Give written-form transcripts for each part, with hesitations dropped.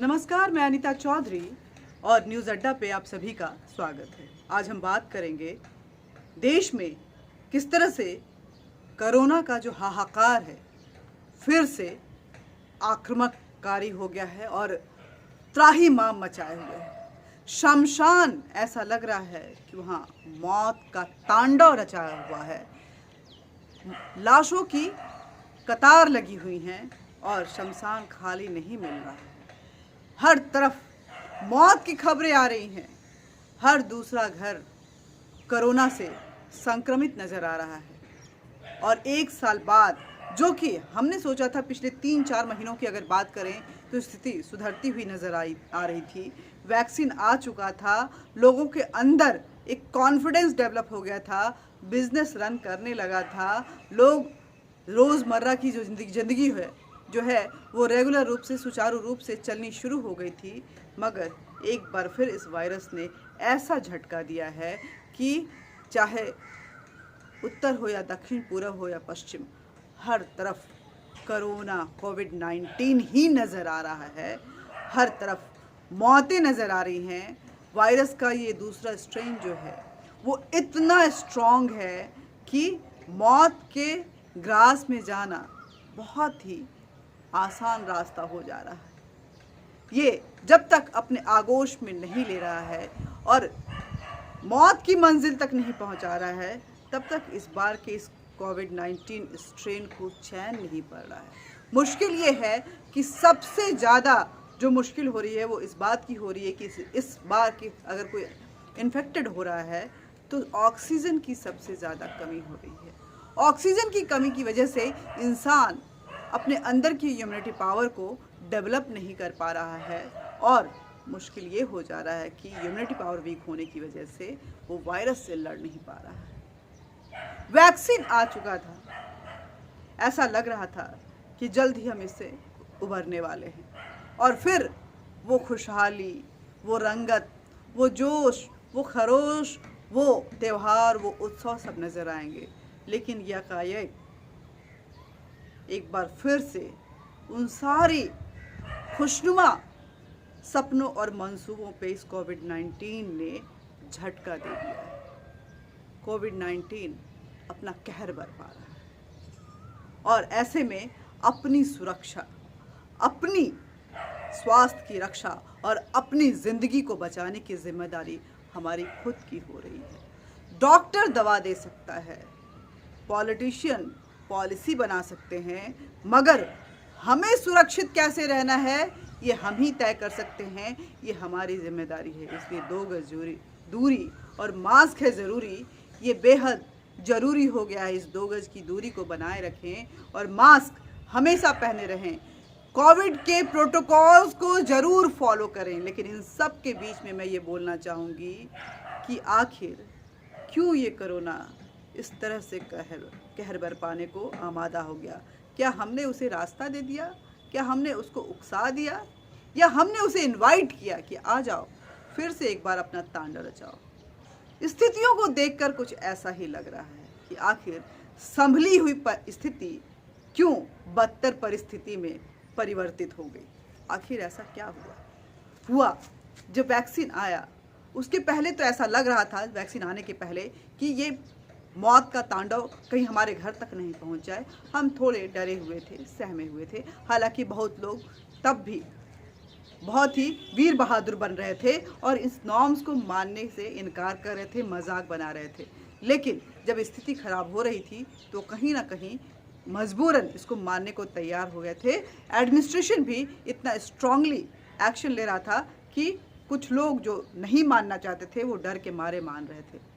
नमस्कार, मैं अनीता चौधरी और न्यूज़ अड्डा पे आप सभी का स्वागत है। आज हम बात करेंगे देश में किस तरह से कोरोना का जो हाहाकार है फिर से आक्रामककारी हो गया है और त्राहिमाम मचाए हुए है। शमशान ऐसा लग रहा है कि वहाँ मौत का तांडव रचाया हुआ है। लाशों की कतार लगी हुई हैं और शमशान खाली नहीं मिल रहा है। हर तरफ मौत की खबरें आ रही हैं। हर दूसरा घर कोरोना से संक्रमित नज़र आ रहा है और एक साल बाद, जो कि हमने सोचा था पिछले 3-4 महीनों की अगर बात करें तो स्थिति सुधरती हुई नज़र आ रही थी। वैक्सीन आ चुका था, लोगों के अंदर एक कॉन्फिडेंस डेवलप हो गया था, बिजनेस रन करने लगा था, लोग रोज़मर्रा की जो ज़िंदगी है जो है वो रेगुलर रूप से सुचारू रूप से चलनी शुरू हो गई थी। मगर एक बार फिर इस वायरस ने ऐसा झटका दिया है कि चाहे उत्तर हो या दक्षिण, पूर्व हो या पश्चिम, हर तरफ कोरोना कोविड-19 ही नज़र आ रहा है। हर तरफ मौतें नज़र आ रही हैं। वायरस का ये दूसरा स्ट्रेन जो है वो इतना स्ट्रॉन्ग है कि मौत के ग्रास में जाना बहुत ही आसान रास्ता हो जा रहा है। ये जब तक अपने आगोश में नहीं ले रहा है और मौत की मंजिल तक नहीं पहुंचा रहा है, तब तक इस बार के इस कोविड-19 स्ट्रेन को चैन नहीं पड़ रहा है। मुश्किल ये है कि सबसे ज़्यादा जो मुश्किल हो रही है वो इस बात की हो रही है कि इस बार की अगर कोई इन्फेक्टेड हो रहा है तो ऑक्सीजन की सबसे ज़्यादा कमी हो रही है। ऑक्सीजन की कमी की वजह से इंसान अपने अंदर की इम्यूनिटी पावर को डेवलप नहीं कर पा रहा है और मुश्किल ये हो जा रहा है कि इम्यूनिटी पावर वीक होने की वजह से वो वायरस से लड़ नहीं पा रहा है। वैक्सीन आ चुका था, ऐसा लग रहा था कि जल्द ही हम इससे उभरने वाले हैं और फिर वो खुशहाली, वो रंगत, वो जोश, वो खरोश, वो त्यौहार, वो उत्सव सब नज़र आएंगे। लेकिन यकायक एक बार फिर से उन सारी खुशनुमा सपनों और मंसूबों पे इस कोविड-19 ने झटका दे दिया है। कोविड-19 अपना कहर बरपा रहा है और ऐसे में अपनी सुरक्षा, अपनी स्वास्थ्य की रक्षा और अपनी ज़िंदगी को बचाने की जिम्मेदारी हमारी खुद की हो रही है। डॉक्टर दवा दे सकता है, पॉलिटिशियन पॉलिसी बना सकते हैं, मगर हमें सुरक्षित कैसे रहना है ये हम ही तय कर सकते हैं। ये हमारी जिम्मेदारी है। इसलिए 2 गज दूरी और मास्क है ज़रूरी। ये बेहद ज़रूरी हो गया है। इस 2 गज की दूरी को बनाए रखें और मास्क हमेशा पहने रहें। कोविड के प्रोटोकॉल्स को ज़रूर फॉलो करें। लेकिन इन सब के बीच में मैं ये बोलना चाहूँगी कि आखिर क्यों ये कोरोना इस तरह से कहर बरपाने को आमादा हो गया? क्या हमने उसे रास्ता दे दिया? क्या हमने उसको उकसा दिया? या हमने उसे इनवाइट किया कि आ जाओ, फिर से एक बार अपना तांडव रचाओ? स्थितियों को देखकर कुछ ऐसा ही लग रहा है कि आखिर संभली हुई स्थिति क्यों बदतर परिस्थिति में परिवर्तित हो गई। आखिर ऐसा क्या हुआ? जब वैक्सीन आया उसके पहले तो ऐसा लग रहा था, वैक्सीन आने के पहले, कि ये मौत का तांडव कहीं हमारे घर तक नहीं पहुंच जाए। हम थोड़े डरे हुए थे, सहमे हुए थे। हालांकि बहुत लोग तब भी बहुत ही वीर बहादुर बन रहे थे और इस नॉर्म्स को मानने से इनकार कर रहे थे, मजाक बना रहे थे। लेकिन जब स्थिति खराब हो रही थी तो कहीं ना कहीं मजबूरन इसको मानने को तैयार हो गए थे। एडमिनिस्ट्रेशन भी इतना स्ट्रांगली एक्शन ले रहा था कि कुछ लोग जो नहीं मानना चाहते थे वो डर के मारे मान रहे थे।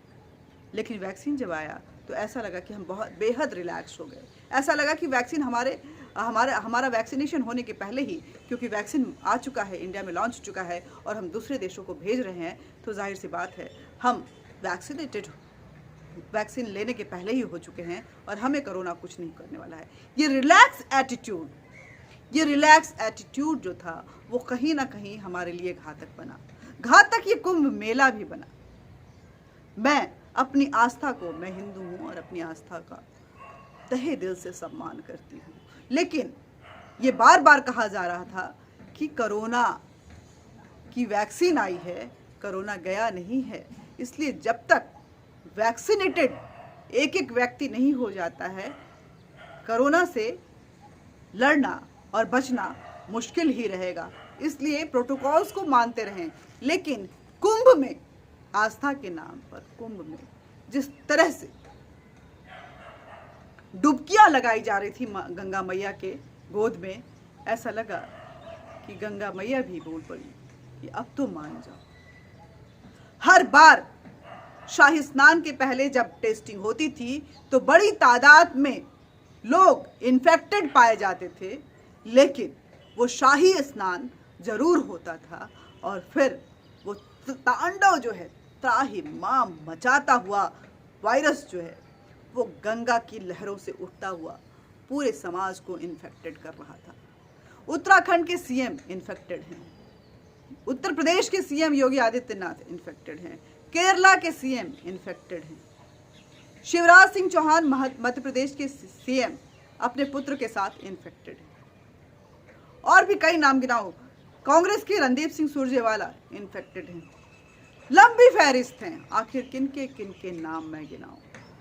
लेकिन वैक्सीन जब आया तो ऐसा लगा कि हम बहुत बेहद रिलैक्स हो गए। ऐसा लगा कि वैक्सीन हमारा वैक्सीनेशन होने के पहले ही, क्योंकि वैक्सीन आ चुका है, इंडिया में लॉन्च हो चुका है और हम दूसरे देशों को भेज रहे हैं, तो जाहिर सी बात है हम वैक्सीन लेने के पहले ही हो चुके हैं और हमें कोरोना कुछ नहीं करने वाला है। ये रिलैक्स एटीट्यूड जो था वो कहीं ना कहीं हमारे लिए घातक बना। घातक ये कुंभ मेला भी बना। मैं अपनी आस्था को, मैं हिंदू हूँ और अपनी आस्था का तहे दिल से सम्मान करती हूँ, लेकिन ये बार बार कहा जा रहा था कि कोरोना कि वैक्सीन आई है, कोरोना गया नहीं है। इसलिए जब तक वैक्सीनेटेड एक एक व्यक्ति नहीं हो जाता है, कोरोना से लड़ना और बचना मुश्किल ही रहेगा। इसलिए प्रोटोकॉल्स को मानते रहें। लेकिन कुंभ में, आस्था के नाम पर कुंभ में जिस तरह से डुबकियां लगाई जा रही थी गंगा मैया के गोद में, ऐसा लगा कि गंगा मैया भी बोल पड़ी कि अब तो मान जाओ। हर बार शाही स्नान के पहले जब टेस्टिंग होती थी तो बड़ी तादाद में लोग इन्फेक्टेड पाए जाते थे, लेकिन वो शाही स्नान जरूर होता था और फिर वो तांडव जो है, त्राहिमाम मचाता हुआ वायरस जो है, वो गंगा की लहरों से उठता हुआ पूरे समाज को इन्फेक्टेड कर रहा था। उत्तराखंड के सीएम इन्फेक्टेड हैं, उत्तर प्रदेश के सीएम योगी आदित्यनाथ इन्फेक्टेड हैं, केरला के सीएम इन्फेक्टेड हैं, शिवराज सिंह चौहान मध्य प्रदेश के सीएम अपने पुत्र के साथ इन्फेक्टेड हैं, और भी कई नाम गिनाओ। कांग्रेस के रणदीप सिंह सुरजेवाला इन्फेक्टेड हैं। लंबी फहरिस्त हैं, आखिर किनके नाम मैं गिनाऊं।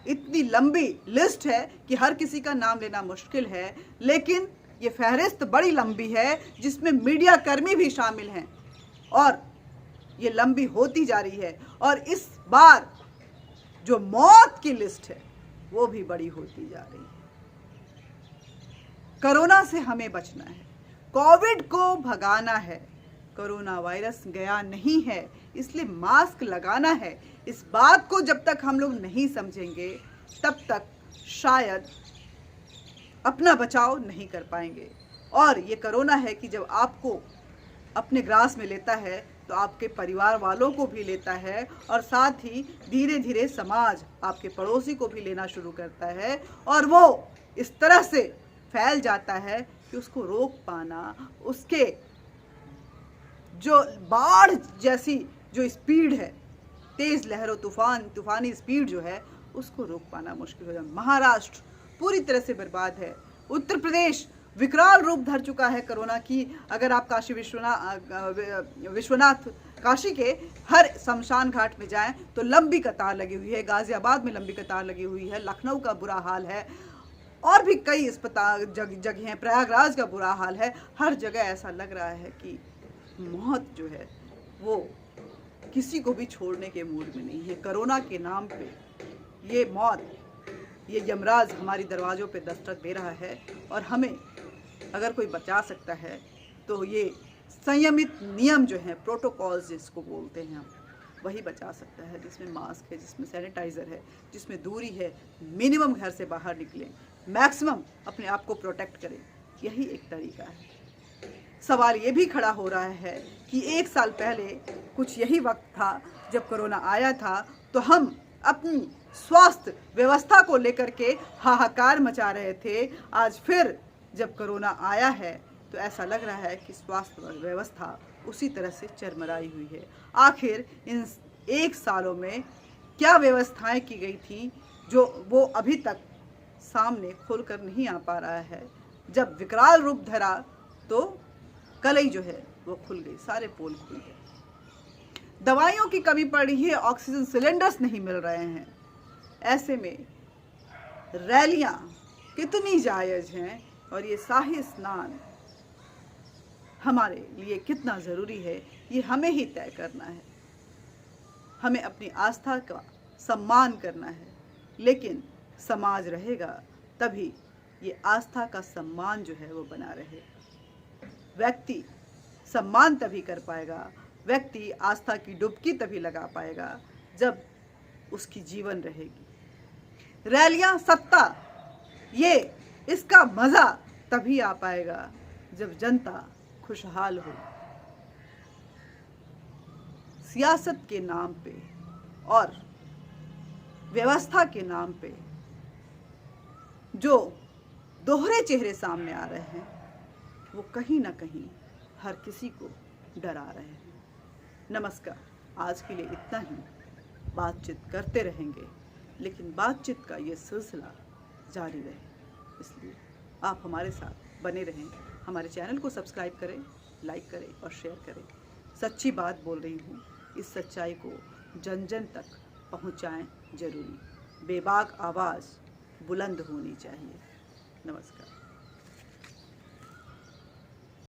इतनी लंबी लिस्ट है कि हर किसी का नाम लेना मुश्किल है, लेकिन ये फहरिस्त बड़ी लंबी है जिसमें मीडिया कर्मी भी शामिल हैं और ये लंबी होती जा रही है। और इस बार जो मौत की लिस्ट है वो भी बड़ी होती जा रही है। कोरोना से हमें बचना है, कोविड को भगाना है। कोरोना वायरस गया नहीं है, इसलिए मास्क लगाना है। इस बात को जब तक हम लोग नहीं समझेंगे तब तक शायद अपना बचाव नहीं कर पाएंगे। और ये कोरोना है कि जब आपको अपने ग्रास में लेता है तो आपके परिवार वालों को भी लेता है और साथ ही धीरे धीरे समाज, आपके पड़ोसी को भी लेना शुरू करता है और वो इस तरह से फैल जाता है कि उसको रोक पाना, उसके जो बाढ़ जैसी जो स्पीड है, तेज लहरों तूफानी स्पीड जो है, उसको रोक पाना मुश्किल हो जाए। महाराष्ट्र पूरी तरह से बर्बाद है। उत्तर प्रदेश विकराल रूप धर चुका है कोरोना की। अगर आप काशी विश्वनाथ काशी के हर शमशान घाट में जाएं तो लंबी कतार लगी हुई है। गाजियाबाद में लंबी कतार लगी हुई है। लखनऊ का बुरा हाल है और भी कई अस्पताल जगह हैं। प्रयागराज का बुरा हाल है। हर जगह ऐसा लग रहा है कि मौत जो है वो किसी को भी छोड़ने के मूड में नहीं है। कोरोना के नाम पे ये मौत, ये यमराज हमारी दरवाज़ों पे दस्तक दे रहा है और हमें अगर कोई बचा सकता है तो ये संयमित नियम जो हैं, प्रोटोकॉल्स जिसको बोलते हैं हम, वही बचा सकता है। जिसमें मास्क है, जिसमें सैनिटाइज़र है, जिसमें दूरी है, मिनिमम घर से बाहर निकलें, मैक्सिमम अपने आप को प्रोटेक्ट करें, यही एक तरीका है। सवाल ये भी खड़ा हो रहा है कि 1 साल पहले कुछ यही वक्त था जब कोरोना आया था तो हम अपनी स्वास्थ्य व्यवस्था को लेकर के हाहाकार मचा रहे थे। आज फिर जब कोरोना आया है तो ऐसा लग रहा है कि स्वास्थ्य व्यवस्था उसी तरह से चरमराई हुई है। आखिर इन 1 सालों में क्या व्यवस्थाएं की गई थी जो वो अभी तक सामने खुलकर नहीं आ पा रहा है। जब विकराल रूप धरा तो कलई जो है वो खुल गई, सारे पोल खुल गए। दवाइयों की कमी पड़ रही है, ऑक्सीजन सिलेंडर्स नहीं मिल रहे हैं। ऐसे में रैलियां कितनी जायज़ हैं और ये शाही स्नान हमारे लिए कितना ज़रूरी है, ये हमें ही तय करना है। हमें अपनी आस्था का सम्मान करना है, लेकिन समाज रहेगा तभी ये आस्था का सम्मान जो है वो बना रहे। व्यक्ति सम्मान तभी कर पाएगा, व्यक्ति आस्था की डुबकी तभी लगा पाएगा जब उसकी जीवन रहेगी। रैलियां, सत्ता, ये इसका मज़ा तभी आ पाएगा जब जनता खुशहाल हो। सियासत के नाम पे और व्यवस्था के नाम पे जो दोहरे चेहरे सामने आ रहे हैं वो कहीं ना कहीं हर किसी को डरा रहे हैं। नमस्कार, आज के लिए इतना ही। बातचीत करते रहेंगे, लेकिन बातचीत का ये सिलसिला जारी रहे, इसलिए आप हमारे साथ बने रहें। हमारे चैनल को सब्सक्राइब करें, लाइक करें और शेयर करें। सच्ची बात बोल रही हूँ। इस सच्चाई को जन जन तक पहुँचाएं जरूरी। बेबाक आवाज़ बुलंद होनी चाहिए। नमस्कार।